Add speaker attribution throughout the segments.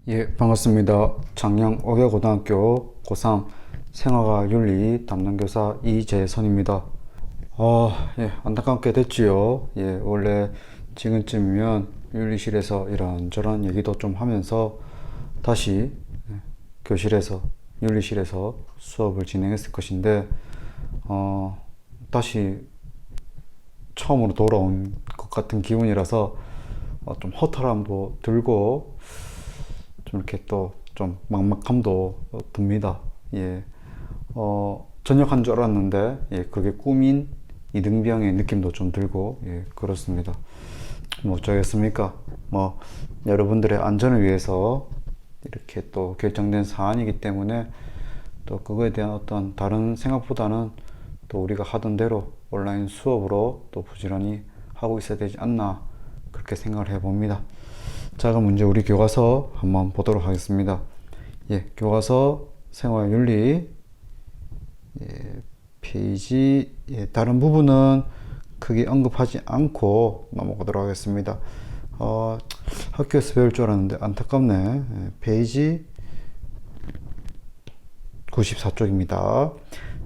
Speaker 1: 예, 반갑습니다. 장양 옥야고등학교 고3 생활과 윤리 담당교사 이재선입니다. 예, 안타깝게 됐지요. 예, 원래 지금쯤이면 윤리실에서 이런저런 얘기도 좀 하면서 다시 교실에서, 윤리실에서 수업을 진행했을 것인데, 다시 처음으로 돌아온 것 같은 기분이라서 좀 허탈함도 들고, 좀 이렇게 또 좀 막막함도 듭니다. 예, 전역한 줄 알았는데, 예, 그게 꿈인 이등병의 느낌도 좀 들고, 예, 그렇습니다. 뭐 어쩌겠습니까? 뭐, 여러분들의 안전을 위해서 이렇게 또 결정된 사안이기 때문에 또 그거에 대한 어떤 다른 생각보다는 또 우리가 하던 대로 온라인 수업으로 또 부지런히 하고 있어야 되지 않나, 그렇게 생각을 해봅니다. 자, 그럼 이제 우리 교과서 한번 보도록 하겠습니다. 예, 교과서 생활윤리, 예, 페이지, 예, 다른 부분은 크게 언급하지 않고 넘어가도록 하겠습니다. 학교에서 배울 줄 알았는데 안타깝네. 예, 페이지 94쪽입니다.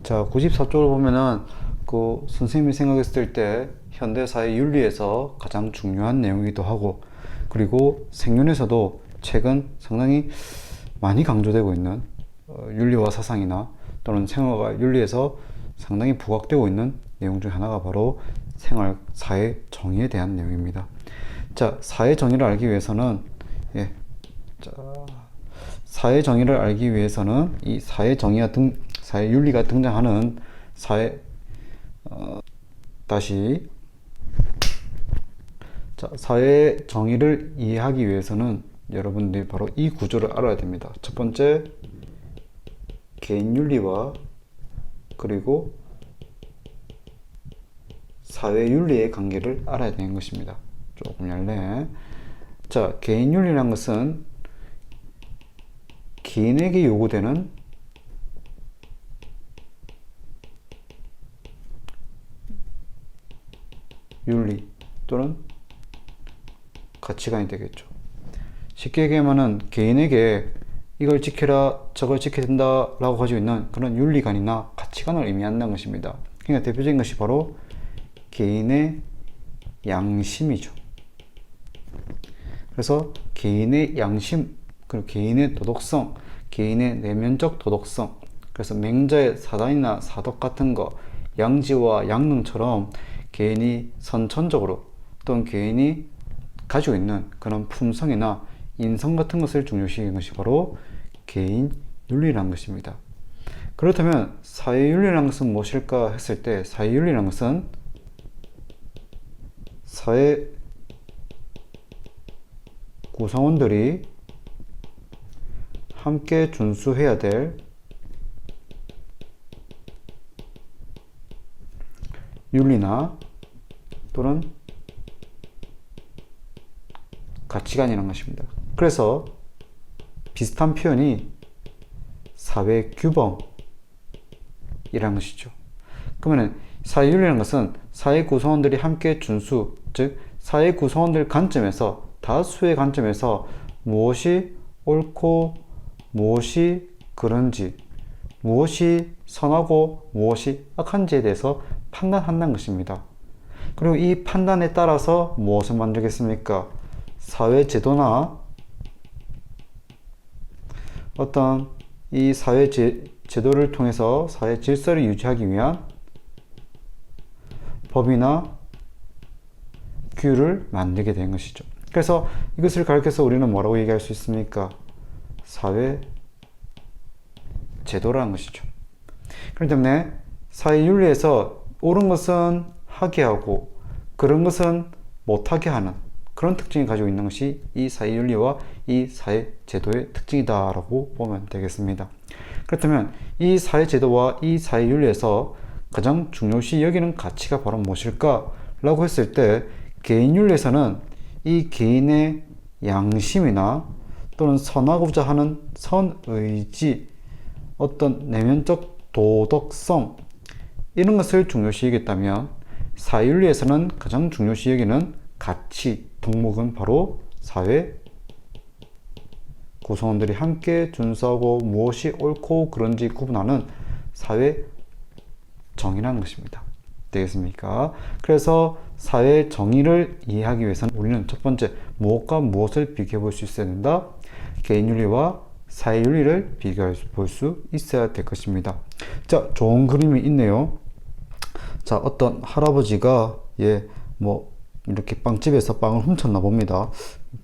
Speaker 1: 자, 94쪽을 보면은 그 선생님이 생각했을 때 현대사회 윤리에서 가장 중요한 내용이기도 하고, 그리고 생윤에서도 최근 상당히 많이 강조되고 있는 윤리와 사상이나 또는 생활과 윤리에서 상당히 부각되고 있는 내용 중 하나가 바로 생활, 사회 정의에 대한 내용입니다. 자, 사회 정의를 알기 위해서는, 예, 자, 사회 정의를 알기 위해서는 이 사회 정의와 사회 윤리가 등장하는 자, 사회 정의를 이해하기 위해서는 여러분들이 바로 이 구조를 알아야 됩니다. 첫 번째, 개인 윤리와 그리고 사회 윤리의 관계를 알아야 되는 것입니다. 조금 얇네. 자, 개인 윤리란 것은 개인에게 요구되는 윤리 또는 가치관이 되겠죠. 쉽게 얘기하면은 개인에게 이걸 지켜라, 저걸 지켜야 된다 라고 가지고 있는 그런 윤리관이나 가치관을 의미한다는 것입니다. 그러니까 대표적인 것이 바로 개인의 양심이죠. 그래서 개인의 양심, 그리고 개인의 도덕성, 개인의 내면적 도덕성, 그래서 맹자의 사단이나 사덕 같은 거, 양지와 양능처럼 개인이 선천적으로 또는 개인이 가지고 있는 그런 품성이나 인성 같은 것을 중요시하는 것이 바로 개인 윤리라는 것입니다. 그렇다면 사회 윤리라는 것은 무엇일까 했을 때, 사회 윤리라는 것은 사회 구성원들이 함께 준수해야 될 윤리나 또는 가치관이라는 것입니다. 그래서 비슷한 표현이 사회 규범이라는 것이죠. 그러면 사회윤리라는 것은 사회 구성원들이 함께 준수, 즉 사회 구성원들 관점에서, 다수의 관점에서 무엇이 옳고 무엇이 그른지, 무엇이 선하고 무엇이 악한지에 대해서 판단한다는 것입니다. 그리고 이 판단에 따라서 무엇을 만들겠습니까? 사회 제도나 어떤 이 사회 제도를 통해서 사회 질서를 유지하기 위한 법이나 규율을 만들게 된 것이죠. 그래서 이것을 가리켜서 우리는 뭐라고 얘기할 수 있습니까? 사회 제도라는 것이죠. 그렇기 때문에 사회 윤리에서 옳은 것은 하게 하고 그런 것은 못하게 하는 그런 특징을 가지고 있는 것이 이 사회윤리와 이 사회제도의 특징이다라고 보면 되겠습니다. 그렇다면 이 사회제도와 이 사회윤리에서 가장 중요시 여기는 가치가 바로 무엇일까? 라고 했을 때 개인윤리에서는 이 개인의 양심이나 또는 선하고자 하는 선의지, 어떤 내면적 도덕성 이런 것을 중요시 여겼다면 사회윤리에서는 가장 중요시 여기는 가치, 덕목은 바로 사회 구성원들이 함께 준수하고 무엇이 옳고 그른지 구분하는 사회 정의라는 것입니다. 되겠습니까? 그래서 사회 정의를 이해하기 위해서는 우리는 첫 번째 무엇과 무엇을 비교해 볼 수 있어야 된다. 개인윤리와 사회윤리를 비교해 볼 수 있어야 될 것입니다. 자, 좋은 그림이 있네요. 자, 어떤 할아버지가 이렇게 빵집에서 빵을 훔쳤나 봅니다.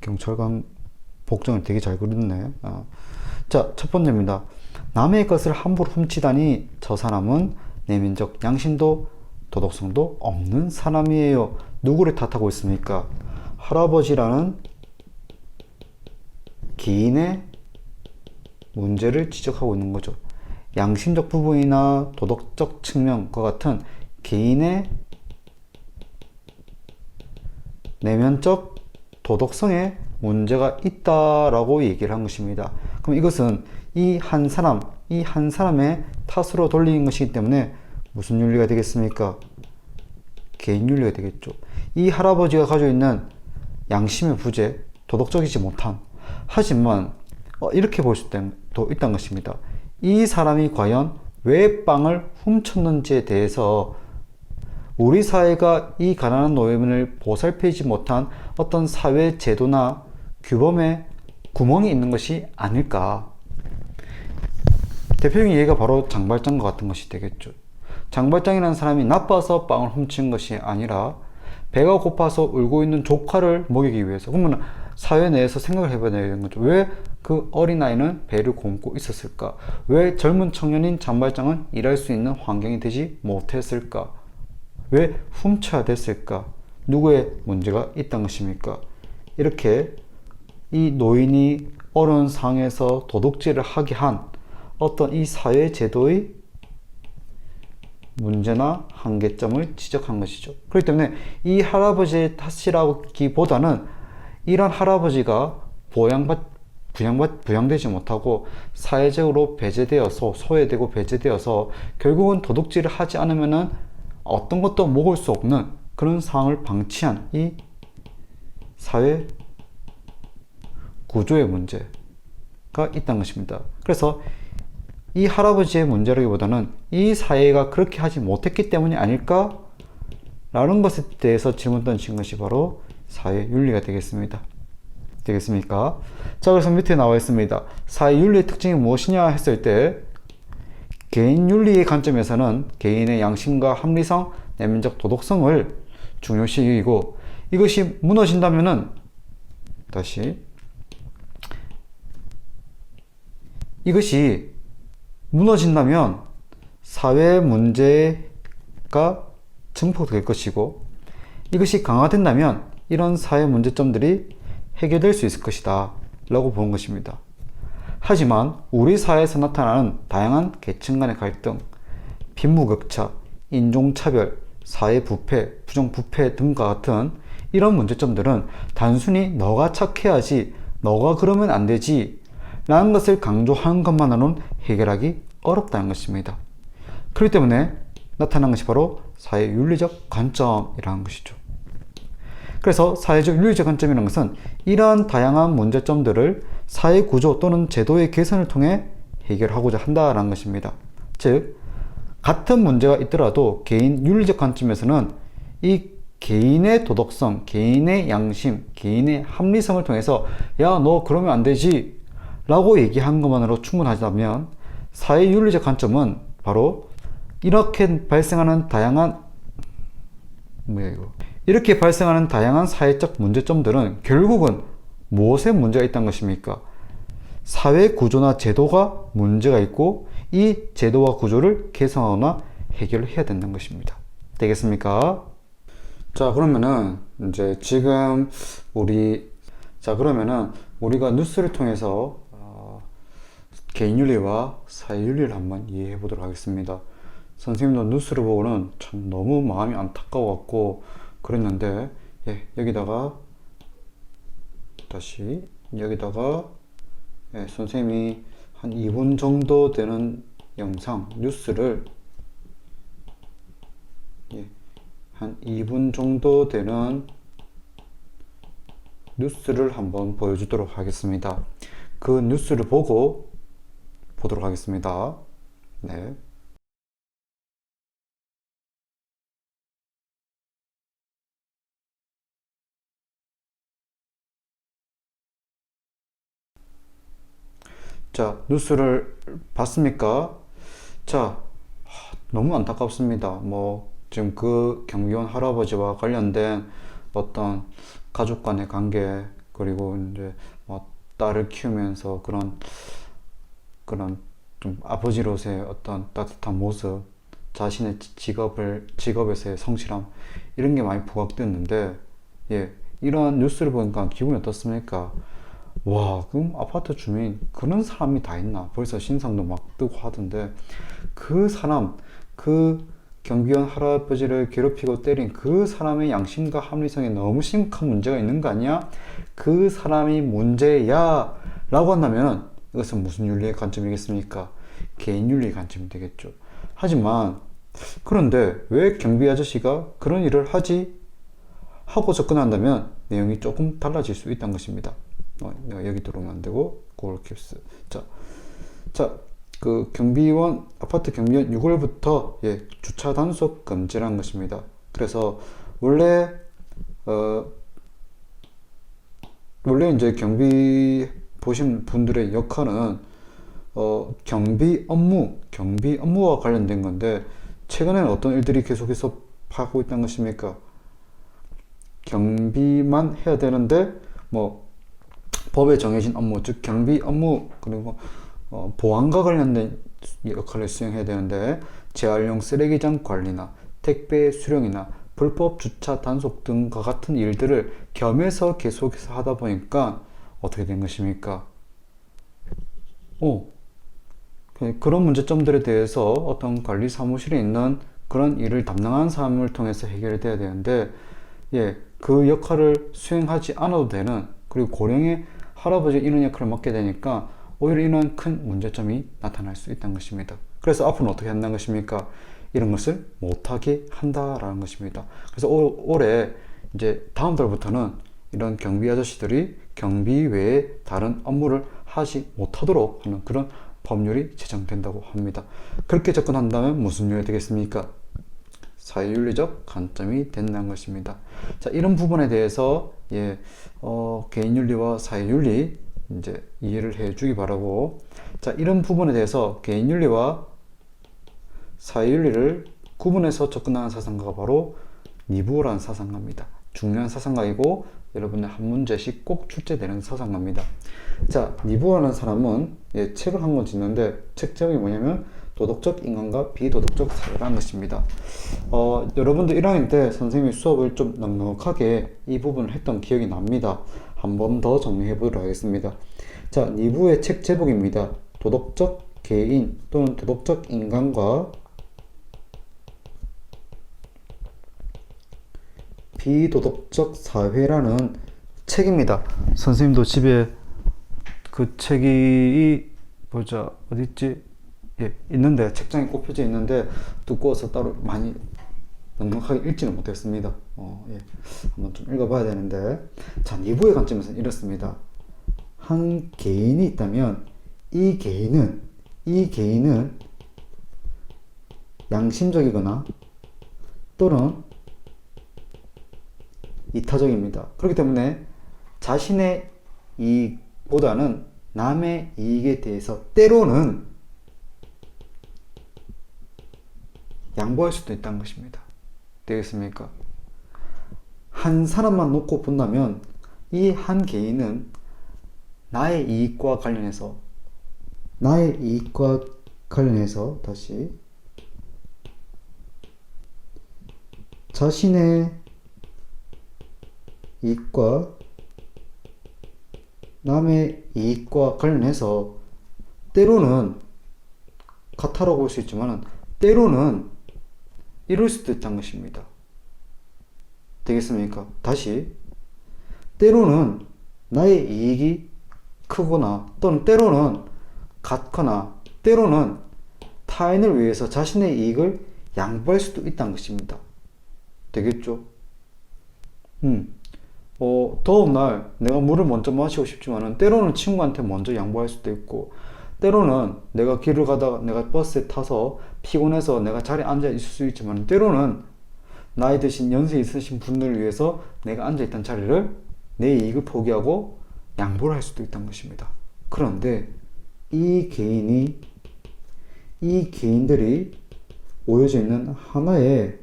Speaker 1: 경찰관 복장을 되게 잘 그렸네. 자, 첫 번째입니다. 남의 것을 함부로 훔치다니 저 사람은 내면적 양심도 도덕성도 없는 사람이에요. 누구를 탓하고 있습니까? 할아버지라는 개인의 문제를 지적하고 있는 거죠. 양심적 부분이나 도덕적 측면과 같은 개인의 내면적 도덕성에 문제가 있다라고 얘기를 한 것입니다. 그럼 이것은 이 한 사람의 탓으로 돌리는 것이기 때문에 무슨 윤리가 되겠습니까? 개인 윤리가 되겠죠. 이 할아버지가 가지고 있는 양심의 부재, 도덕적이지 못한, 하지만 이렇게 볼 수도 있다는 것입니다. 이 사람이 과연 왜 빵을 훔쳤는지에 대해서 우리 사회가 이 가난한 노인을 보살피지 못한 어떤 사회 제도나 규범에 구멍이 있는 것이 아닐까. 대표적인 예가 바로 장발장과 같은 것이 되겠죠. 장발장이라는 사람이 나빠서 빵을 훔친 것이 아니라 배가 고파서 울고 있는 조카를 먹이기 위해서. 그러면 사회 내에서 생각을 해봐야 되는 거죠. 왜 그 어린아이는 배를 굶고 있었을까? 왜 젊은 청년인 장발장은 일할 수 있는 환경이 되지 못했을까? 왜 훔쳐야 됐을까? 누구의 문제가 있다는 것입니까? 이렇게 이 노인이 어려운 상황에서 도둑질을 하게 한 어떤 이 사회 제도의 문제나 한계점을 지적한 것이죠. 그렇기 때문에 이 할아버지의 탓이라기보다는 이런 할아버지가 부양되지 못하고 사회적으로 배제되어서 소외되고 배제되어서 결국은 도둑질을 하지 않으면은 어떤 것도 먹을 수 없는 그런 상황을 방치한 이 사회 구조의 문제가 있다는 것입니다. 그래서 이 할아버지의 문제라기보다는 이 사회가 그렇게 하지 못했기 때문이 아닐까? 라는 것에 대해서 질문 던진 것이 바로 사회윤리가 되겠습니까? 자, 그래서 밑에 나와 있습니다. 사회윤리의 특징이 무엇이냐 했을 때 개인윤리의 관점에서는 개인의 양심과 합리성, 내면적 도덕성을 중요시 여기고 이것이 무너진다면은 이것이 무너진다면 사회 문제가 증폭될 것이고 이것이 강화된다면 이런 사회 문제점들이 해결될 수 있을 것이다 라고 보는 것입니다. 하지만 우리 사회에서 나타나는 다양한 계층 간의 갈등, 빈부격차, 인종차별, 사회부패, 부정부패 등과 같은 이런 문제점들은 단순히 너가 착해야지, 너가 그러면 안 되지 라는 것을 강조하는 것만으로는 해결하기 어렵다는 것입니다. 그렇기 때문에 나타난 것이 바로 사회윤리적 관점이라는 것이죠. 그래서 사회적 윤리적 관점이라는 것은 이러한 다양한 문제점들을 사회 구조 또는 제도의 개선을 통해 해결하고자 한다는 것입니다. 즉, 같은 문제가 있더라도 개인 윤리적 관점에서는 이 개인의 도덕성, 개인의 양심, 개인의 합리성을 통해서 야, 너 그러면 안 되지 라고 얘기한 것만으로 충분하다면 사회윤리적 관점은 바로 이렇게 발생하는 다양한 사회적 문제점들은 결국은 무엇에 문제가 있다는 것입니까? 사회 구조나 제도가 문제가 있고 이 제도와 구조를 개선하거나 해결을 해야 된다는 것입니다. 되겠습니까? 자, 그러면은 이제 지금 우리가 뉴스를 통해서 개인윤리와 사회윤리를 한번 이해해 보도록 하겠습니다. 선생님도 뉴스를 보고는 참 너무 마음이 안타까워갖고 그랬는데, 여기다가 선생님이 한 2분 정도 되는 영상 뉴스를 한 2분 정도 되는 뉴스를 한번 보여주도록 하겠습니다. 그 뉴스를 보도록 하겠습니다. 네. 자, 뉴스를 봤습니까? 자, 너무 안타깝습니다. 지금 그 경비원 할아버지와 관련된 어떤 가족 간의 관계, 그리고 이제 딸을 키우면서 그런 좀 아버지로서의 어떤 따뜻한 모습, 자신의 직업에서의 성실함, 이런 게 많이 부각됐는데, 예, 이런 뉴스를 보니까 기분이 어떻습니까? 와, 그럼 아파트 주민, 그런 사람이 다 있나? 벌써 신상도 막 뜨고 하던데, 그 사람, 그 경비원 할아버지를 괴롭히고 때린 그 사람의 양심과 합리성에 너무 심각한 문제가 있는 거 아니야? 그 사람이 문제야 라고 한다면 이것은 무슨 윤리의 관점이겠습니까? 개인 윤리의 관점이 되겠죠. 하지만 그런데 왜 경비 아저씨가 그런 일을 하고 접근한다면 내용이 조금 달라질 수 있다는 것입니다. 내가 여기 들어오면 안 되고 골키스. 자, 그 아파트 경비원 6월부터 주차 단속 금지라는 것입니다. 그래서 원래 이제 경비 보신 분들의 역할은 경비 업무와 관련된 건데, 최근에는 어떤 일들이 계속해서 하고 있다는 것입니까? 경비만 해야 되는데 법에 정해진 업무, 즉 경비 업무, 그리고 보안과 관련된 역할을 수행해야 되는데, 재활용 쓰레기장 관리나 택배 수령이나 불법 주차 단속 등과 같은 일들을 겸해서 계속해서 하다 보니까 어떻게 된 것입니까? 그런 문제점들에 대해서 어떤 관리 사무실에 있는 그런 일을 담당하는 사람을 통해서 해결돼야 되는데, 그 역할을 수행하지 않아도 되는, 그리고 고령의 할아버지 이런 역할을 맡게 되니까 오히려 이런 큰 문제점이 나타날 수 있다는 것입니다. 그래서 앞으로는 어떻게 한다는 것입니까? 이런 것을 못하게 한다라는 것입니다. 그래서 올해 이제 다음 달부터는 이런 경비 아저씨들이 경비 외에 다른 업무를 하지 못하도록 하는 그런 법률이 제정된다고 합니다. 그렇게 접근한다면 무슨 윤리가 되겠습니까? 사회윤리적 관점이 된다는 것입니다. 자, 이런 부분에 대해서 개인윤리와 사회윤리 이제 이해를 해주기 바라고, 자, 이런 부분에 대해서 개인윤리와 사회윤리를 구분해서 접근하는 사상가가 바로 니부어라는 사상가입니다. 중요한 사상가이고 여러분의 한 문제씩 꼭 출제되는 사상가입니다. 자, 니부어라는 사람은 책을 한 권 짓는데, 책 제목이 뭐냐면 도덕적 인간과 비도덕적 사회라는 것입니다. 여러분들 1학년 때 선생님이 수업을 좀 넉넉하게 이 부분을 했던 기억이 납니다. 한 번 더 정리해 보도록 하겠습니다. 자, 니부의 책 제목입니다. 도덕적 개인 또는 도덕적 인간과 비도덕적 사회라는 책입니다. 선생님도 집에 그 책이 어딨지? 있는데, 책장에 꼽혀져 있는데 두꺼워서 따로 많이 넉넉하게 읽지는 못했습니다. 한번 좀 읽어봐야 되는데, 자, 니부의 관점에서는 이렇습니다. 한 개인이 있다면 이 개인은 양심적이거나 또는 이타적입니다. 그렇기 때문에 자신의 이익보다는 남의 이익에 대해서 때로는 양보할 수도 있다는 것입니다. 되겠습니까? 한 사람만 놓고 본다면 이 한 개인은 나의 이익과 관련해서 다시 자신의 이익과 남의 이익과 관련해서 때로는 같아라고 볼 수 있지만 때로는 이룰 수도 있다는 것입니다. 되겠습니까? 다시, 때로는 나의 이익이 크거나 또는 때로는 같거나 때로는 타인을 위해서 자신의 이익을 양보할 수도 있다는 것입니다. 되겠죠? 더운 날 내가 물을 먼저 마시고 싶지만은 때로는 친구한테 먼저 양보할 수도 있고, 때로는 내가 길을 가다가 내가 버스에 타서 피곤해서 내가 자리에 앉아 있을 수 있지만, 때로는 나이 드신 연세 있으신 분들을 위해서 내가 앉아있던 자리를 내 이익을 포기하고 양보를 할 수도 있다는 것입니다. 그런데 이 개인들이 모여져 있는 하나의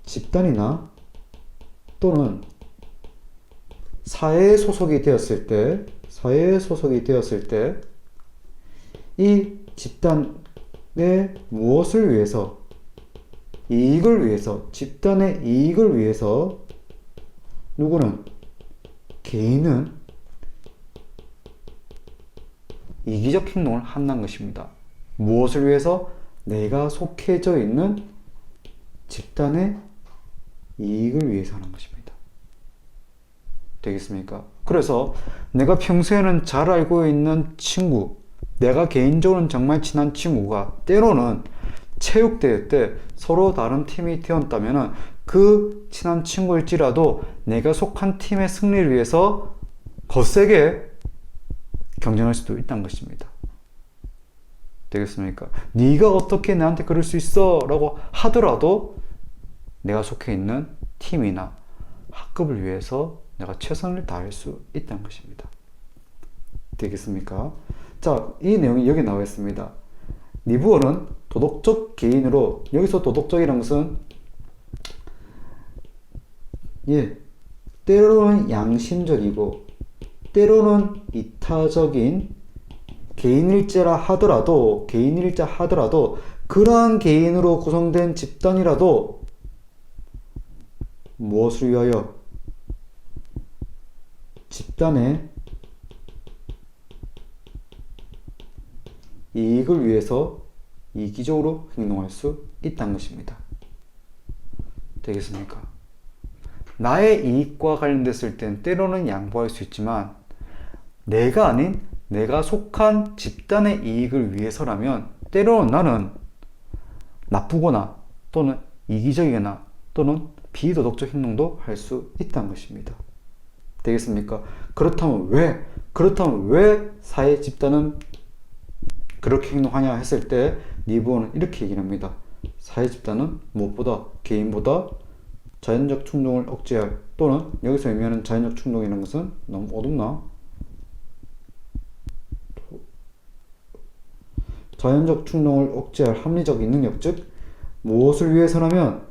Speaker 1: 집단이나 또는 사회에 소속이 되었을 때 이 집단의 무엇을 위해서, 집단의 이익을 위해서 개인은 이기적 행동을 한다는 것입니다. 무엇을 위해서? 내가 속해져 있는 집단의 이익을 위해서 하는 것입니다. 되겠습니까? 그래서 내가 평소에는 잘 알고 있는 친구, 내가 개인적으로는 정말 친한 친구가 때로는 체육대회 때 서로 다른 팀이 되었다면 그 친한 친구일지라도 내가 속한 팀의 승리를 위해서 거세게 경쟁할 수도 있다는 것입니다. 되겠습니까? 네가 어떻게 나한테 그럴 수 있어? 라고 하더라도 내가 속해 있는 팀이나 학급을 위해서 내가 최선을 다할 수 있다는 것입니다. 되겠습니까? 자, 이 내용이 여기 나와 있습니다. 니부어는 도덕적 개인으로, 여기서 도덕적이라는 것은 때로는 양심적이고 때로는 이타적인 개인일자 하더라도 그러한 개인으로 구성된 집단이라도 무엇을 위하여? 집단의 이익을 위해서 이기적으로 행동할 수 있다는 것입니다. 되겠습니까? 나의 이익과 관련됐을 땐 때로는 양보할 수 있지만, 내가 아닌 내가 속한 집단의 이익을 위해서라면 때로는 나는 나쁘거나 또는 이기적이거나 또는 비도덕적 행동도 할 수 있다는 것입니다. 되겠습니까? 그렇다면 왜 사회 집단은 그렇게 행동하냐 했을 때 니부어는 이렇게 얘기를 합니다. 사회 집단은 무엇보다 개인보다 자연적 충동을 억제할, 또는 여기서 의미하는 자연적 충동이라는 것은 너무 어둡나? 자연적 충동을 억제할 합리적 능력, 즉 무엇을 위해서라면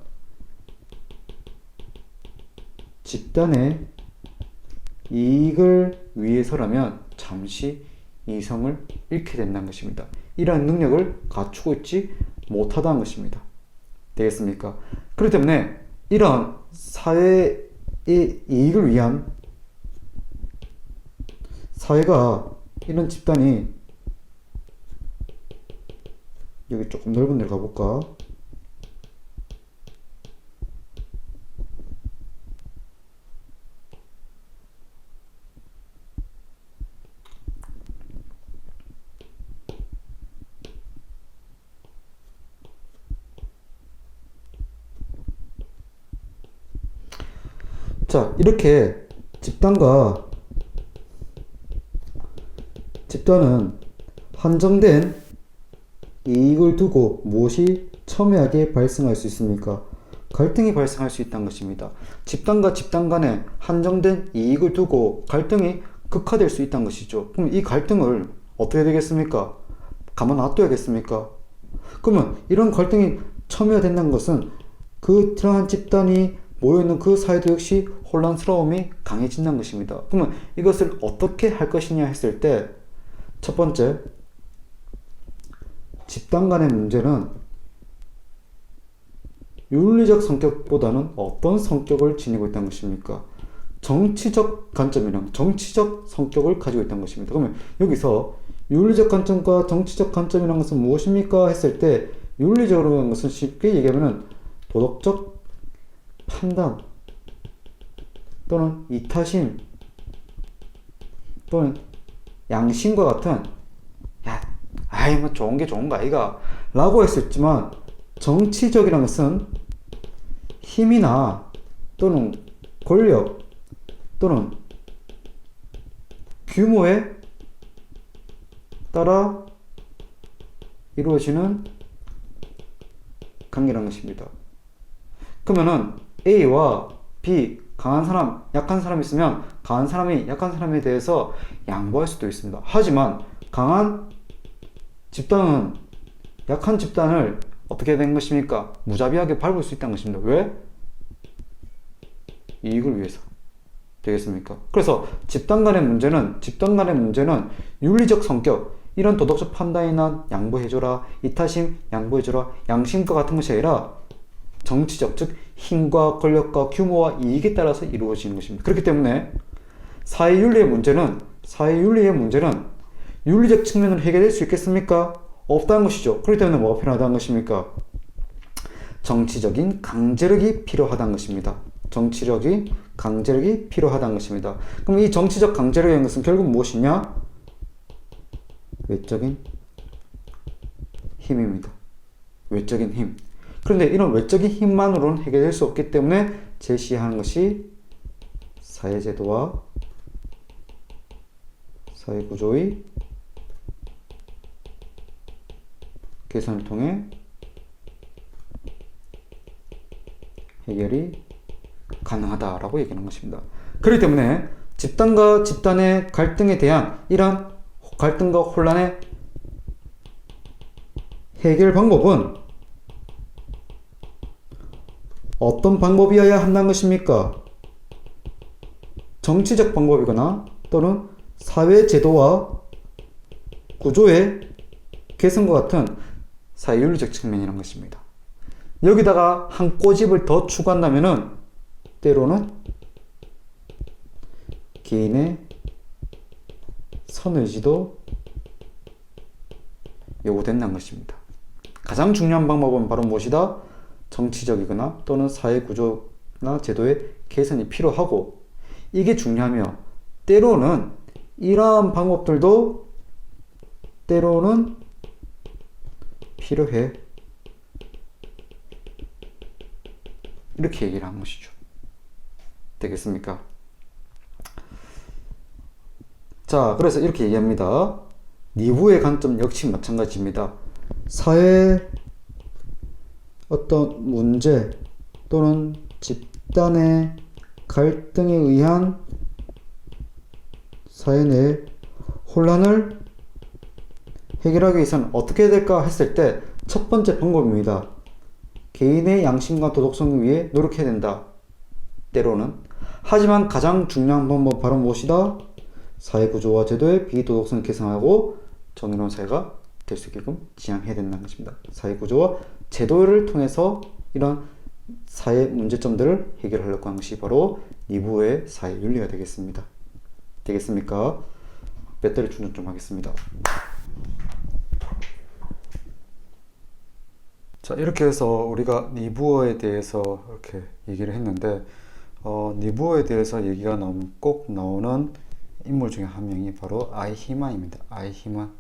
Speaker 1: 집단의 이익을 위해서라면 잠시 이성을 잃게 된다는 것입니다. 이러한 능력을 갖추고 있지 못하다는 것입니다. 되겠습니까? 그렇기 때문에 이러한 사회의 이익을 위한, 사회가, 이런 집단이, 여기 조금 넓은 데로 가볼까? 자, 이렇게 집단은 한정된 이익을 두고 무엇이 첨예하게 발생할 수 있습니까? 갈등이 발생할 수 있다는 것입니다. 집단과 집단 간에 한정된 이익을 두고 갈등이 극화될 수 있다는 것이죠. 그럼 이 갈등을 어떻게 되겠습니까? 가만 놔둬야겠습니까? 그러면 이런 갈등이 첨예화된다는 것은 그러한 집단이 모여있는 그 사회도 역시 혼란스러움이 강해진다는 것입니다. 그러면 이것을 어떻게 할 것이냐 했을 때, 첫 번째, 집단 간의 문제는 윤리적 성격보다는 어떤 성격을 지니고 있다는 것입니까? 정치적 성격을 가지고 있다는 것입니다. 그러면 여기서 윤리적 관점과 정치적 관점이라는 것은 무엇입니까? 했을 때, 윤리적으로 하는 것은 쉽게 얘기하면 도덕적 판단 또는 이타심 또는 양심과 같은, 뭐 좋은 게 좋은 거 아이가? 라고 했었지만, 정치적이라는 것은 힘이나 또는 권력 또는 규모에 따라 이루어지는 관계라는 것입니다. 그러면은 A와 B, 강한 사람, 약한 사람이 있으면 강한 사람이 약한 사람에 대해서 양보할 수도 있습니다. 하지만 강한 집단은 약한 집단을 어떻게 된 것입니까? 무자비하게 밟을 수 있다는 것입니다. 왜? 이익을 위해서. 되겠습니까? 그래서 집단 간의 문제는 윤리적 성격, 이런 도덕적 판단이나 양보해줘라, 이타심, 양보해줘라, 양심과 같은 것이 아니라 정치적, 즉 힘과 권력과 규모와 이익에 따라서 이루어지는 것입니다. 그렇기 때문에 사회윤리의 문제는 윤리적 측면으로 해결될 수 있겠습니까? 없다는 것이죠. 그렇기 때문에 뭐가 필요하다는 것입니까? 정치적인 강제력이 필요하다는 것입니다. 정치적인 강제력이 필요하다는 것입니다. 그럼 이 정치적 강제력이라는 것은 결국 무엇이냐? 외적인 힘입니다. 외적인 힘. 그런데 이런 외적인 힘만으로는 해결될 수 없기 때문에 제시하는 것이 사회제도와 사회구조의 개선을 통해 해결이 가능하다라고 얘기하는 것입니다. 그렇기 때문에 집단과 집단의 갈등에 대한 이러한 갈등과 혼란의 해결 방법은 어떤 방법이어야 한다는 것입니까? 정치적 방법이거나 또는 사회제도와 구조의 개선과 같은 사회윤리적 측면이라는 것입니다. 여기다가 한 꼬집을 더 추가한다면은 때로는 개인의 선의지도 요구된다는 것입니다. 가장 중요한 방법은 바로 무엇이다? 정치적이거나 또는 사회구조나 제도의 개선이 필요하고, 이게 중요하며 때로는 이러한 방법들도 때로는 필요해. 이렇게 얘기를 한 것이죠. 되겠습니까? 자, 그래서 이렇게 얘기합니다. 니부의 관점 역시 마찬가지입니다. 사회 어떤 문제 또는 집단의 갈등에 의한 사회 내 혼란을 해결하기 위해서는 어떻게 해야 될까 했을 때 첫 번째 방법입니다. 개인의 양심과 도덕성을 위해 노력해야 된다. 때로는. 하지만 가장 중요한 방법 바로 무엇이다? 사회구조와 제도의 비도덕성을 개선하고 정의로운 사회가 될 수 있게끔 지향해야 된다는 것입니다. 사회구조와 제도를 통해서 이런 사회 문제점들을 해결하려고 하는 것이 바로 니부의 사회윤리가 되겠습니다. 되겠습니까? 배터리 충전 좀 하겠습니다. 자, 이렇게 해서 우리가 니부어에 대해서 이렇게 얘기를 했는데, 니부어에 대해서 얘기가 꼭 나오는 인물 중에 한 명이 바로 아이히만입니다. 아이히만.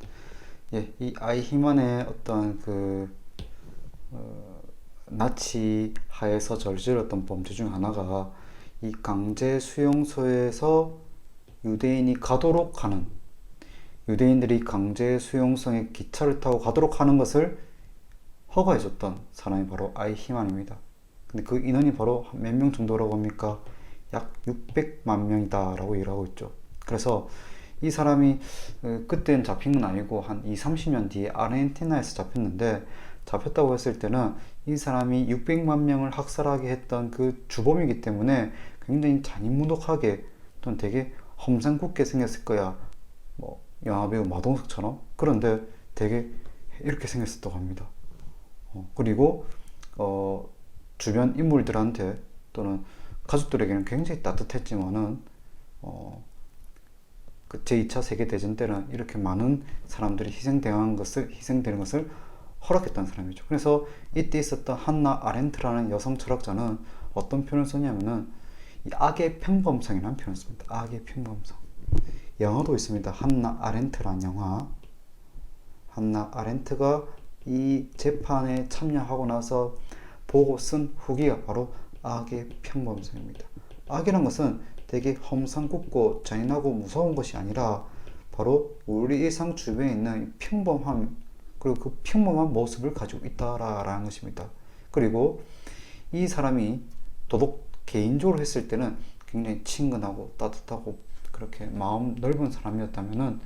Speaker 1: 예, 이 아이히만의 어떤 나치 하에서 저질렀던 범죄 중 하나가 이 강제 수용소에서 유대인이 가도록 하는, 유대인들이 강제 수용소에 기차를 타고 가도록 하는 것을 허가해줬던 사람이 바로 아이히만입니다. 근데 그 인원이 바로 몇 명 정도라고 합니까? 약 600만 명이다 라고 얘기하고 있죠. 그래서 이 사람이 그때는 잡힌 건 아니고 한 20-30년 뒤에 아르헨티나에서 잡혔는데, 잡혔다고 했을 때는 이 사람이 600만 명을 학살하게 했던 그 주범이기 때문에 굉장히 잔인무도하게 또는 되게 험상궂게 생겼을 거야. 뭐 영화배우 마동석처럼. 그런데 되게 이렇게 생겼었다고 합니다. 그리고 주변 인물들한테 또는 가족들에게는 굉장히 따뜻했지만은 그 제2차 세계대전 때는 이렇게 많은 사람들이 희생되는 것을 허락했던 사람이죠. 그래서 이때 있었던 한나 아렌트라는 여성 철학자는 어떤 표현을 썼냐면은 이 악의 평범성이라는 표현을 씁니다. 악의 평범성. 영화도 있습니다. 한나 아렌트라는 영화. 한나 아렌트가 이 재판에 참여하고 나서 보고 쓴 후기가 바로 악의 평범성입니다. 악이란 것은 되게 험상궂고 잔인하고 무서운 것이 아니라 바로 우리 일상 주변에 있는 평범함, 그리고 그 평범한 모습을 가지고 있다라는 것입니다. 그리고 이 사람이 개인적으로 했을 때는 굉장히 친근하고 따뜻하고 그렇게 마음 넓은 사람이었다면은,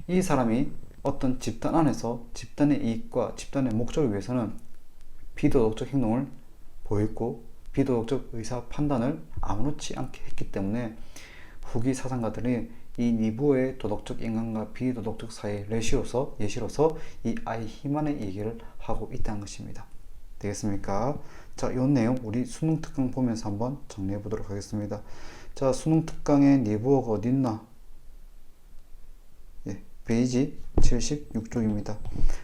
Speaker 1: 이 사람이 어떤 집단 안에서 집단의 이익과 집단의 목적을 위해서는 비도덕적 행동을 보였고 비도덕적 의사 판단을 아무렇지 않게 했기 때문에 후기 사상가들이 이 니부의 도덕적 인간과 비도덕적 사이의 예시로서 이 아히만의 얘기를 하고 있다는 것입니다. 되겠습니까? 자, 이 내용 우리 수능 특강 보면서 한번 정리해 보도록 하겠습니다. 자, 수능 특강의 니부어가 어디 있나? 예, 페이지 76쪽입니다.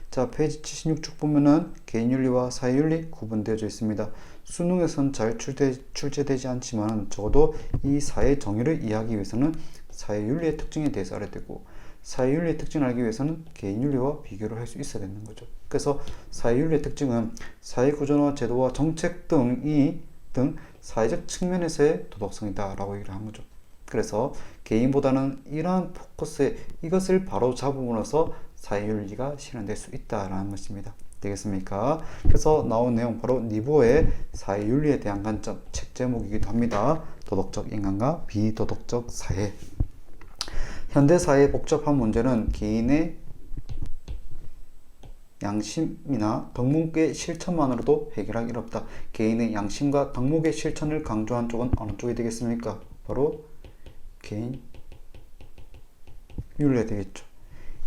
Speaker 1: 자, 페이지 76쪽 보면은 개인윤리와 사회윤리 구분되어져 있습니다. 수능에선 잘 출제되지 않지만 적어도 이 사회 정의를 이해하기 위해서는 사회윤리의 특징에 대해서 알아야 되고, 사회윤리의 특징을 알기 위해서는 개인윤리와 비교를 할 수 있어야 되는 거죠. 그래서 사회윤리의 특징은 사회구조나 제도와 정책 등 사회적 측면에서의 도덕성이다 라고 얘기를 한 거죠. 그래서 개인보다는 이러한 포커스에 이것을 바로 잡음으로써 사회윤리가 실현될 수 있다라는 것입니다. 되겠습니까? 그래서 나온 내용 바로 니부어의 사회윤리에 대한 관점, 책 제목이기도 합니다. 도덕적 인간과 비도덕적 사회. 현대사회의 복잡한 문제는 개인의 양심이나 덕목의 실천만으로도 해결하기 어렵다. 개인의 양심과 덕목의 실천을 강조한 쪽은 어느 쪽이 되겠습니까? 바로 개인 윤리가 되겠죠.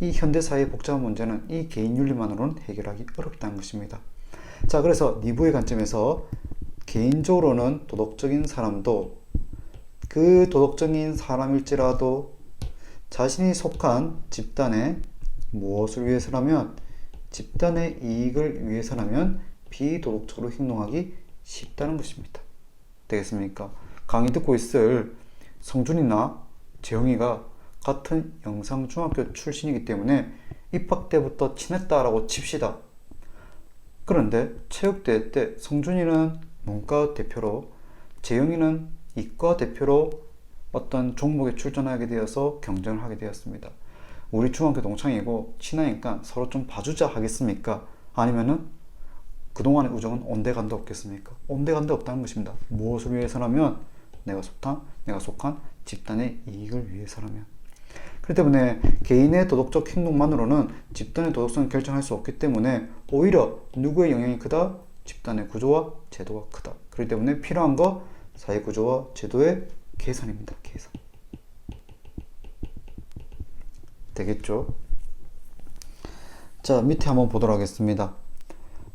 Speaker 1: 이 현대사회의 복잡한 문제는 이 개인 윤리만으로는 해결하기 어렵다는 것입니다. 자, 그래서 니부의 관점에서 개인적으로는 도덕적인 사람도 그 도덕적인 사람일지라도 자신이 속한 집단의 무엇을 위해서라면, 집단의 이익을 위해서라면 비도덕적으로 행동하기 쉽다는 것입니다. 되겠습니까? 강의 듣고 있을 성준이나 재영이가 같은 영상중학교 출신이기 때문에 입학 때부터 친했다라고 칩시다. 그런데 체육대회 때 성준이는 문과 대표로, 재영이는 이과 대표로 어떤 종목에 출전하게 되어서 경쟁을 하게 되었습니다. 우리 중학교 동창이고 친하니까 서로 좀 봐주자 하겠습니까? 아니면은 그동안의 우정은 온데간데 없겠습니까? 온데간데 없다는 것입니다. 무엇을 위해서라면? 내가 속한 집단의 이익을 위해서라면. 그렇기 때문에 개인의 도덕적 행동만으로는 집단의 도덕성을 결정할 수 없기 때문에 오히려 누구의 영향이 크다? 집단의 구조와 제도가 크다. 그렇기 때문에 필요한 거 사회 구조와 제도의 개선입니다. 개선. 되겠죠? 자, 밑에 한번 보도록 하겠습니다.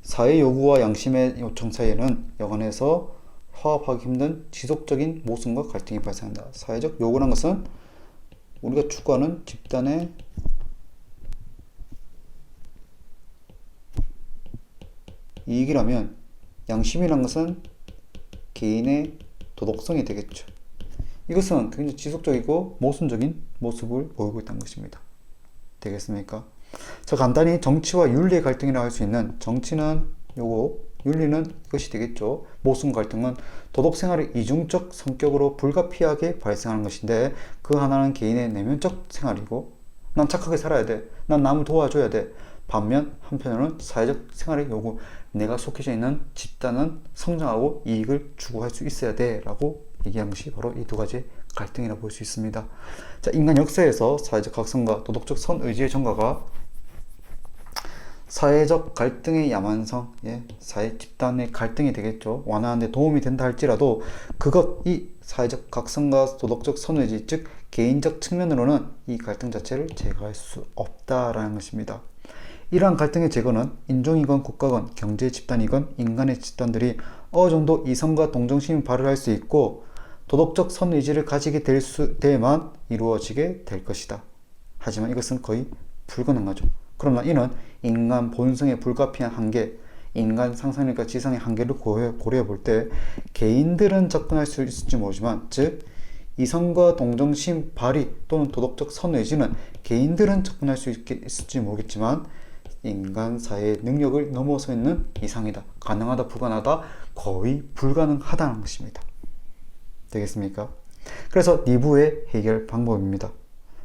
Speaker 1: 사회 요구와 양심의 요청 사이에는 여간해서 화합하기 힘든 지속적인 모순과 갈등이 발생한다. 사회적 요구란 것은 우리가 추구하는 집단의 이익이라면, 양심이란 것은 개인의 도덕성이 되겠죠. 이것은 굉장히 지속적이고 모순적인 모습을 보이고 있다는 것입니다. 되겠습니까? 자, 간단히 정치와 윤리의 갈등이라고 할 수 있는, 정치는 요거, 윤리는 이것이 되겠죠. 모순 갈등은 도덕생활의 이중적 성격으로 불가피하게 발생하는 것인데, 그 하나는 개인의 내면적 생활이고, 난 착하게 살아야 돼, 난 남을 도와줘야 돼. 반면 한편으로는 사회적 생활의 요구, 내가 속해져 있는 집단은 성장하고 이익을 추구할 수 있어야 돼 라고 얘기한 것이 바로 이 두 가지의 갈등이라고 볼 수 있습니다. 자, 인간 역사에서 사회적 각성과 도덕적 선의지의 전가가 사회적 갈등의 야만성, 사회 집단의 갈등이 되겠죠. 완화하는 데 도움이 된다 할지라도 이 사회적 각성과 도덕적 선의지, 즉 개인적 측면으로는 이 갈등 자체를 제거할 수 없다라는 것입니다. 이러한 갈등의 제거는 인종이건 국가건 경제 집단이건 인간의 집단들이 어느 정도 이성과 동정심을 발휘할 수 있고 도덕적 선의지를 가지게 될 때만 이루어지게 될 것이다. 하지만 이것은 거의 불가능하죠. 그러나 이는 인간 본성의 불가피한 한계, 인간 상상력과 지성의 한계를 고려해 볼 때 개인들은 접근할 수 있을지 모르지만, 즉 이성과 동정심 발휘 또는 도덕적 선의지는 개인들은 접근할 수 있을지 모르겠지만 인간 사회의 능력을 넘어서 있는 이상이다. 가능하다, 불가능하다, 거의 불가능하다는 것입니다. 되겠습니까? 그래서 2부의 해결 방법입니다.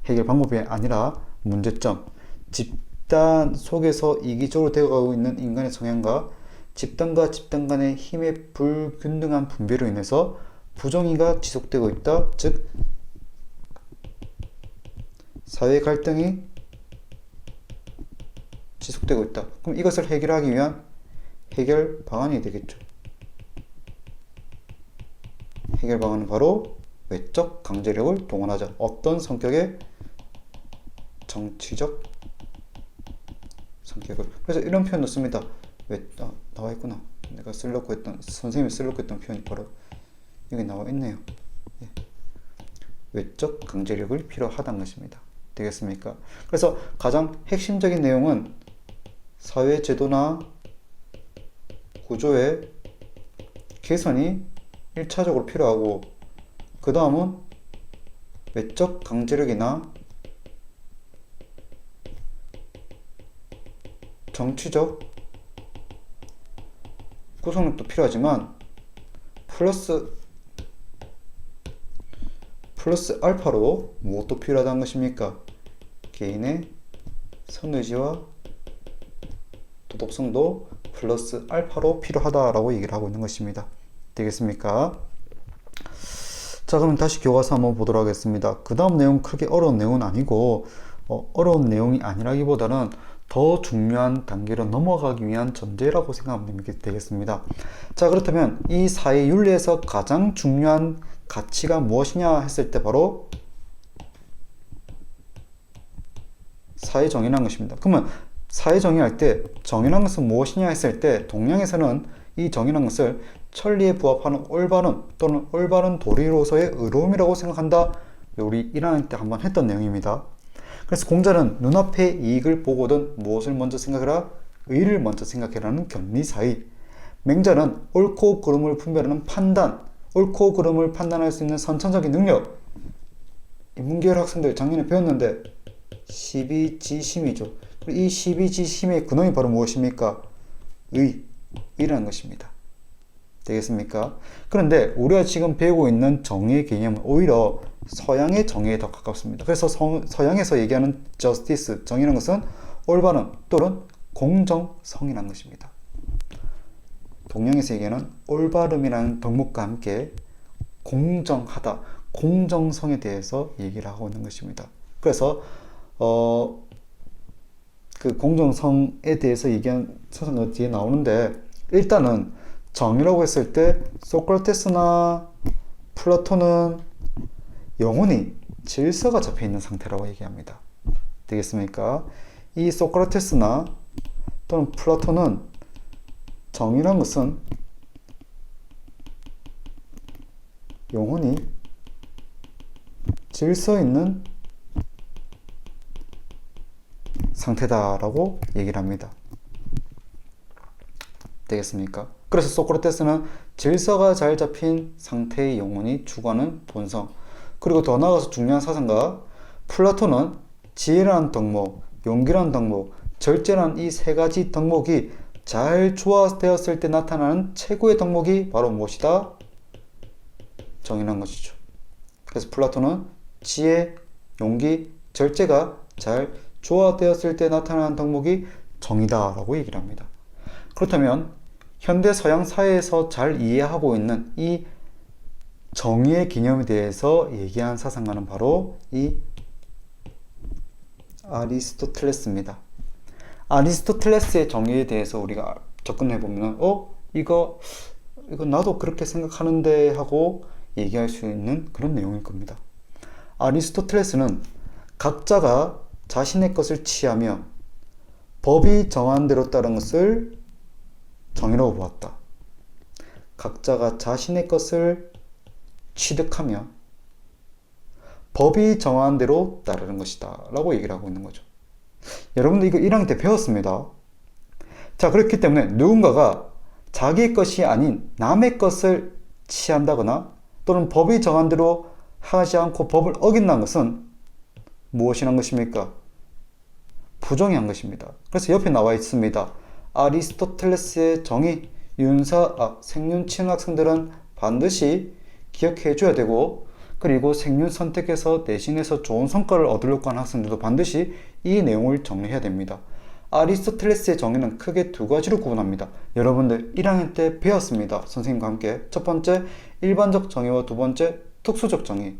Speaker 1: 해결 방법이 아니라 문제점, 집단 속에서 이기적으로 되어가고 있는 인간의 성향과 집단과 집단 간의 힘의 불균등한 분배로 인해서 부정의가 지속되고 있다. 즉 사회 갈등이 지속되고 있다. 그럼 이것을 해결하기 위한 해결 방안이 되겠죠. 해결 방안은 바로 외적 강제력을 동원하자. 어떤 성격의 정치적 성격을. 그래서 이런 표현도 씁니다. 나와 있구나. 내가 쓰려고 했던, 선생님이 쓰려고 했던 표현이 바로 여기 나와 있네요. 예. 외적 강제력을 필요하다는 것입니다. 되겠습니까? 그래서 가장 핵심적인 내용은 사회 제도나 구조의 개선이 1차적으로 필요하고, 그 다음은 외적 강제력이나 정치적 구성력도 필요하지만 플러스 알파로 무엇도 필요하다는 것입니까? 개인의 선의지와 도덕성도 플러스 알파로 필요하다라고 얘기를 하고 있는 것입니다. 되겠습니까? 자, 그럼 다시 교과서 한번 보도록 하겠습니다. 그 다음 내용 크게 어려운 내용은 아니고, 어려운 내용이 아니라기보다는 더 중요한 단계로 넘어가기 위한 전제라고 생각하면 되겠습니다. 자, 그렇다면 이 사회 윤리에서 가장 중요한 가치가 무엇이냐 했을 때 바로 사회 정의라는 것입니다. 그러면 사회 정의할 때 정의라는 것은 무엇이냐 했을 때 동양에서는 이 정의라는 것을 천리에 부합하는 올바른 또는 올바른 도리로서의 의로움이라고 생각한다. 우리 1학년 때 한번 했던 내용입니다. 그래서 공자는 눈앞의 이익을 보고든 무엇을 먼저 생각해라? 의를 먼저 생각해라는 견리사의. 맹자는 옳고 그름을 분별하는 판단, 옳고 그름을 판단할 수 있는 선천적인 능력. 인문계열 학생들 작년에 배웠는데 십이지심이죠. 이 십이지심의 근원이 바로 무엇입니까? 의라는 것입니다. 되겠습니까? 그런데 우리가 지금 배우고 있는 정의의 개념은 오히려 서양의 정의에 더 가깝습니다. 그래서 서양에서 얘기하는 justice, 정의라는 것은 올바른 또는 공정성이라는 것입니다. 동양에서 얘기하는 올바름이라는 덕목과 함께 공정하다, 공정성에 대해서 얘기를 하고 있는 것입니다. 그래서 그 공정성에 대해서 얘기한 서사가 뒤에 나오는데, 일단은 정의라고 했을 때 소크라테스나 플라톤은 영혼이 질서가 잡혀 있는 상태라고 얘기합니다. 되겠습니까? 이 소크라테스나 또는 플라톤은 정의란 것은 영혼이 질서 있는 상태다라고 얘기를 합니다. 되겠습니까? 그래서 소크라테스는 질서가 잘 잡힌 상태의 영혼이 추구하는 본성, 그리고 더 나아가서 중요한 사상가 플라톤은 지혜라는 덕목, 용기라는 덕목, 절제라는 이 세 가지 덕목이 잘 조화되었을 때 나타나는 최고의 덕목이 바로 무엇이다? 정의라는 것이죠. 그래서 플라톤은 지혜, 용기, 절제가 잘 조화되었을 때 나타나는 덕목이 정의다라고 얘기를 합니다. 그렇다면 현대 서양 사회에서 잘 이해하고 있는 이 정의의 개념에 대해서 얘기한 사상가는 바로 이 아리스토텔레스입니다. 아리스토텔레스의 정의에 대해서 우리가 접근해 보면 이거 나도 그렇게 생각하는데 하고 얘기할 수 있는 그런 내용일 겁니다. 아리스토텔레스는 각자가 자신의 것을 취하며 법이 정한 대로 따른 것을 정의라고 보았다. 각자가 자신의 것을 취득하며 법이 정한 대로 따르는 것이다 라고 얘기를 하고 있는 거죠. 여러분들 이거 1학년 때 배웠습니다. 자, 그렇기 때문에 누군가가 자기의 것이 아닌 남의 것을 취한다거나 또는 법이 정한 대로 하지 않고 법을 어긴다는 것은 무엇이란 것입니까? 부정의한 것입니다. 그래서 옆에 나와 있습니다. 아리스토텔레스의 정의, 생윤 치는 학생들은 반드시 기억해 줘야 되고, 그리고 생윤 선택해서 내신에서 좋은 성과를 얻으려고 하는 학생들도 반드시 이 내용을 정리해야 됩니다. 아리스토텔레스의 정의는 크게 두 가지로 구분합니다. 여러분들 1학년 때 배웠습니다. 선생님과 함께. 첫 번째, 일반적 정의와 두 번째, 특수적 정의.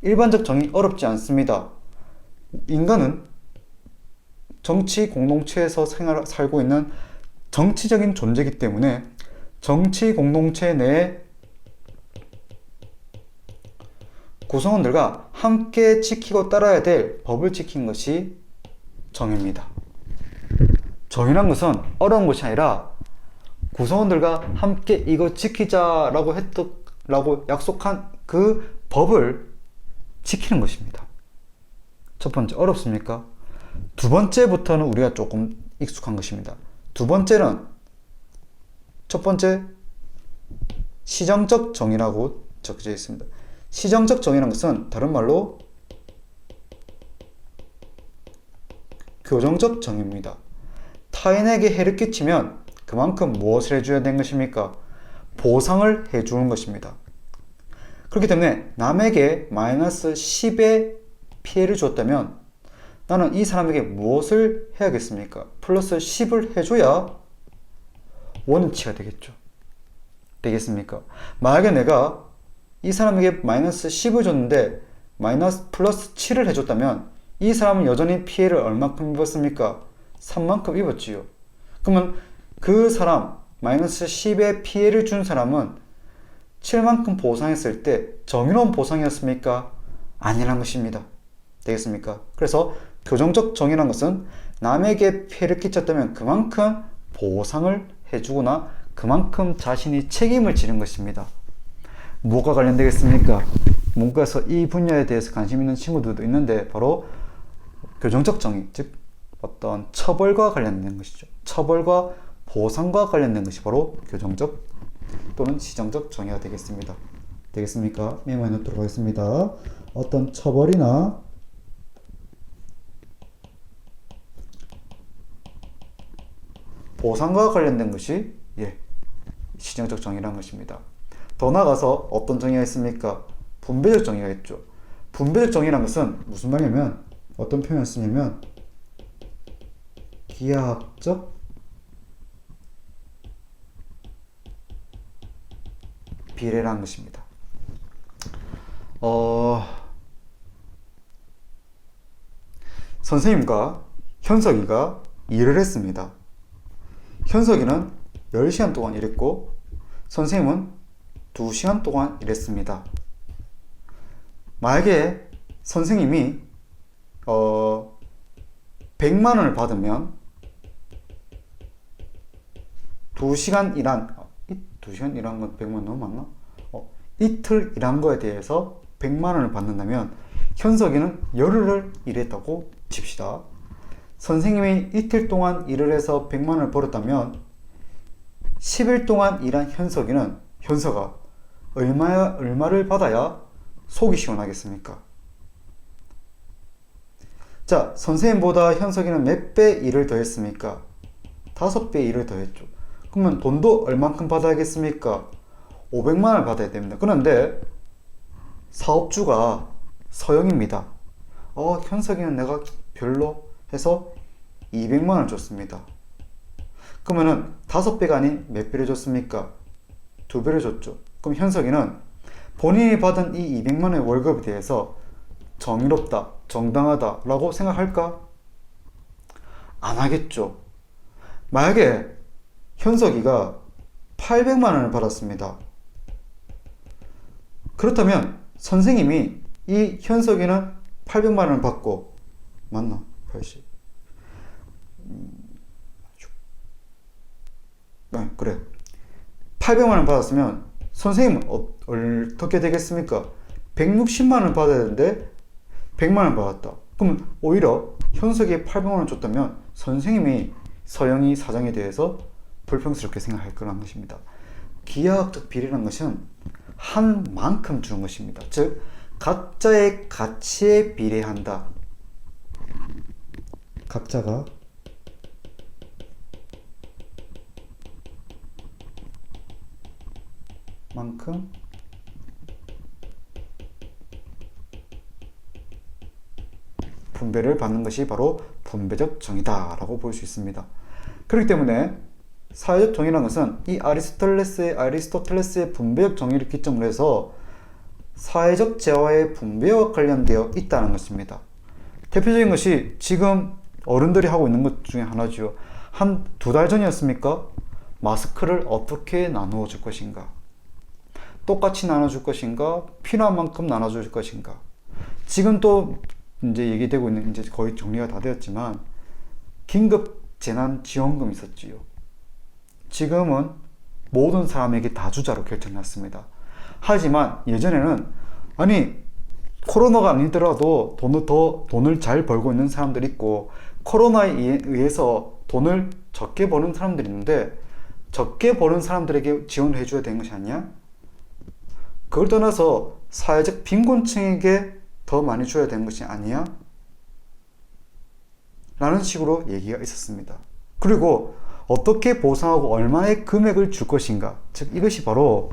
Speaker 1: 일반적 정의 어렵지 않습니다. 인간은 정치 공동체에서 살고 있는 정치적인 존재이기 때문에 정치 공동체 내에 구성원들과 함께 지키고 따라야 될 법을 지킨 것이 정의입니다. 정의란 것은 어려운 것이 아니라 구성원들과 함께 이거 지키자라고 약속한 그 법을 지키는 것입니다. 첫 번째, 어렵습니까? 두 번째부터는 우리가 조금 익숙한 것입니다. 두 번째는, 첫 번째, 시정적 정의라고 적혀져 있습니다. 시정적 정의라는 것은 다른 말로 교정적 정의입니다. 타인에게 해를 끼치면 그만큼 무엇을 해줘야 되는 것입니까? 보상을 해주는 것입니다. 그렇기 때문에 남에게 마이너스 10의 피해를 줬다면 나는 이 사람에게 무엇을 해야겠습니까? 플러스 10을 해줘야 원위치가 되겠습니까? 만약에 내가 이 사람에게 마이너스 10을 줬는데 마이너스 플러스 7을 해줬다면 이 사람은 여전히 피해를 얼마큼 입었습니까? 3만큼 입었지요. 그러면 그 사람, 마이너스 10의 피해를 준 사람은 7만큼 보상했을 때 정의로운 보상이었습니까? 아니란 것입니다. 되겠습니까? 그래서 교정적 정의란 것은 남에게 피해를 끼쳤다면 그만큼 보상을 해주거나 그만큼 자신이 책임을 지는 것입니다. 뭐가 관련되겠습니까? 문과에서 이 분야에 대해서 관심 있는 친구들도 있는데 바로 교정적 정의, 즉 어떤 처벌과 관련된 것이죠. 처벌과 보상과 관련된 것이 바로 교정적 또는 시정적 정의가 되겠습니다. 되겠습니까? 메모해 놓도록 하겠습니다. 어떤 처벌이나 보상과 관련된 것이 시정적 정의라는 것입니다. 더 나아가서 어떤 정의가 있습니까? 분배적 정의가 있죠. 분배적 정의라는 것은 무슨 말이냐면 어떤 표현을 쓰냐면 기하학적 비례라는 것입니다. 선생님과 현석이가 일을 했습니다. 현석이는 10시간 동안 일했고 선생님은 2시간 동안 일했습니다. 만약에 선생님이 100만 원을 받으면 2시간 일한 건 100만 원 너무 많나? 이틀 일한 거에 대해서 100만 원을 받는다면 현석이는 열흘을 일했다고 칩시다. 선생님이 이틀 동안 일을 해서 100만 원을 벌었다면 10일 동안 일한 현서가 얼마를 받아야 속이 시원하겠습니까? 자, 선생님보다 현석이는 몇 배 일을 더 했습니까? 5배 일을 더 했죠. 그러면 돈도 얼만큼 받아야겠습니까? 500만 원을 받아야 됩니다. 그런데 사업주가 서영입니다. 현석이는 내가 별로 해서 200만 원을 줬습니다. 그러면은 5배가 아닌 몇 배를 줬습니까? 2배를 줬죠. 그럼 현석이는 본인이 받은 이 200만 원의 월급에 대해서 정의롭다, 정당하다 라고 생각할까? 안 하겠죠. 만약에 현석이가 800만 원을 받았습니다. 그렇다면 선생님이 이 현석이는 800만 원을 받고 맞나? 80. 그래. 800만 원 받았으면 선생님은 어떻게 되겠습니까? 160만 원 받아야 되는데 100만 원 받았다. 그럼 오히려 현석이에 800만 원 줬다면 선생님이 서영이 사장에 대해서 불평스럽게 생각할 거라는 것입니다. 기하학적 비례라는 것은 한 만큼 주는 것입니다. 즉 각자의 가치에 비례한다. 각자가 만큼 분배를 받는 것이 바로 분배적 정의다 라고 볼 수 있습니다. 그렇기 때문에 사회적 정의라는 것은 이 아리스토텔레스의 분배적 정의를 기점으로 해서 사회적 재화의 분배와 관련되어 있다는 것입니다. 대표적인 것이 지금 어른들이 하고 있는 것 중에 하나죠. 한 2달 전이었습니까? 마스크를 어떻게 나누어 줄 것인가? 똑같이 나눠줄 것인가? 필요한 만큼 나눠줄 것인가? 지금 또 이제 얘기되고 있는, 이제 거의 정리가 다 되었지만 긴급 재난 지원금 있었지요. 지금은 모든 사람에게 다 주자로 결정났습니다. 하지만 예전에는 아니 코로나가 아니더라도 돈을 잘 벌고 있는 사람들이 있고 코로나에 의해서 돈을 적게 버는 사람들이 있는데 적게 버는 사람들에게 지원을 해줘야 되는 것이 아니야? 그걸 떠나서 사회적 빈곤층에게 더 많이 줘야 되는 것이 아니야? 라는 식으로 얘기가 있었습니다. 그리고 어떻게 보상하고 얼마의 금액을 줄 것인가, 즉 이것이 바로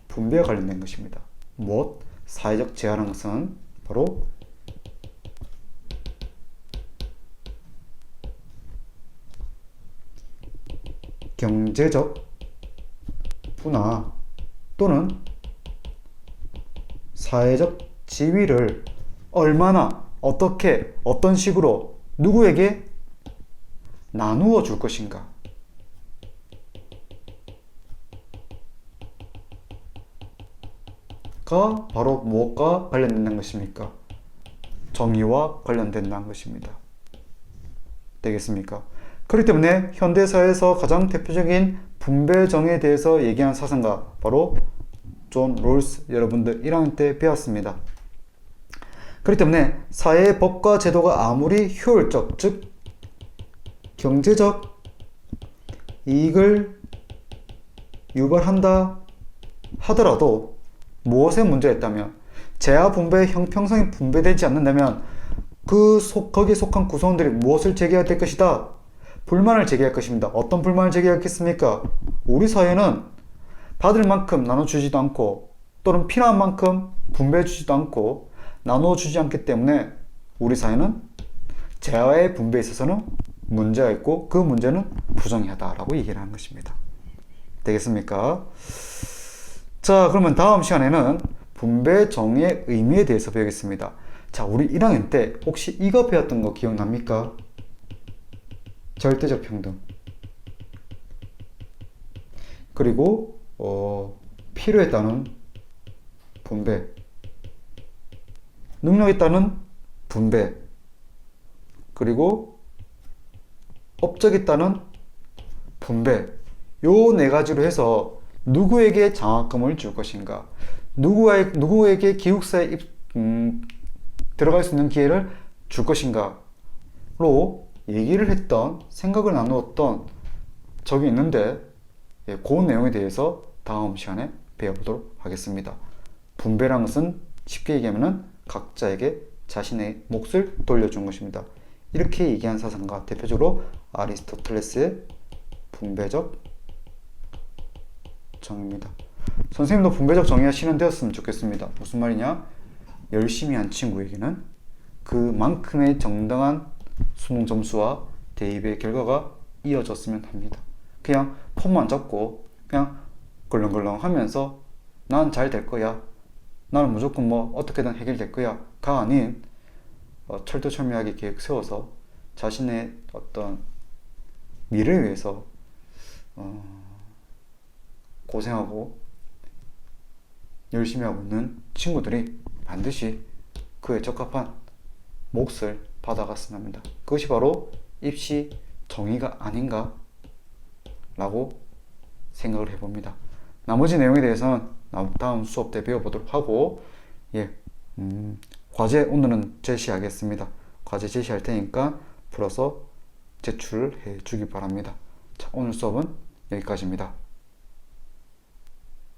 Speaker 1: 분배와 관련된 것입니다. 무엇? 사회적 재화라는 것은 바로 경제적 분화 또는 사회적 지위를 얼마나, 어떻게, 어떤 식으로 누구에게 나누어 줄 것인가, 가 바로 무엇과 관련된다는 것입니까? 정의와 관련된다는 것입니다. 되겠습니까? 그렇기 때문에 현대사회에서 가장 대표적인 분배정에 대해서 얘기하는 사상가 바로 존 롤스, 여러분들 1학년 때 배웠습니다. 그렇기 때문에 사회의 법과 제도가 아무리 효율적, 즉 경제적 이익을 유발한다 하더라도 무엇에 문제가 있다면, 재화 분배의 형평성이 분배되지 않는다면 거기에 속한 구성원들이 무엇을 제기해야 될 것이다? 불만을 제기할 것입니다. 어떤 불만을 제기하겠습니까? 우리 사회는 받을 만큼 나눠주지도 않고 또는 필요한 만큼 분배해주지도 않고 나눠주지 않기 때문에 우리 사회는 재화의 분배에 있어서는 문제가 있고 그 문제는 부정하다라고 얘기를 하는 것입니다. 되겠습니까? 자, 그러면 다음 시간에는 분배 정의의 의미에 대해서 배우겠습니다. 자, 우리 1학년 때 혹시 이거 배웠던 거 기억납니까? 절대적 평등. 그리고 필요에 따른 분배, 능력에 따른 분배, 그리고 업적에 따른 분배. 요 네 가지로 해서 누구에게 장학금을 줄 것인가, 누구에게 기숙사에 들어갈 수 있는 기회를 줄 것인가로 얘기를 했던, 생각을 나누었던 적이 있는데, 그 내용에 대해서 다음 시간에 배워보도록 하겠습니다. 분배란 것은 쉽게 얘기하면 각자에게 자신의 몫을 돌려준 것입니다. 이렇게 얘기한 사상가, 대표적으로 아리스토텔레스의 분배적 정의입니다. 선생님도 분배적 정의가 실현되었으면 좋겠습니다. 무슨 말이냐? 열심히 한 친구에게는 그만큼의 정당한 수능 점수와 대입의 결과가 이어졌으면 합니다. 그냥 폰만 잡고 그냥 걸렁걸렁 하면서 난 잘 될 거야, 나는 무조건 뭐 어떻게든 해결될 거야 가 아닌 철두철미하게 계획 세워서 자신의 어떤 미래를 위해서 고생하고 열심히 하고 있는 친구들이 반드시 그에 적합한 몫을 받아갔으면 합니다. 그것이 바로 입시 정의가 아닌가 라고 생각을 해봅니다. 나머지 내용에 대해서는 다음 수업 때 배워보도록 하고, 과제 오늘은 제시하겠습니다. 과제 제시할 테니까 풀어서 제출해 주기 바랍니다. 자, 오늘 수업은 여기까지입니다.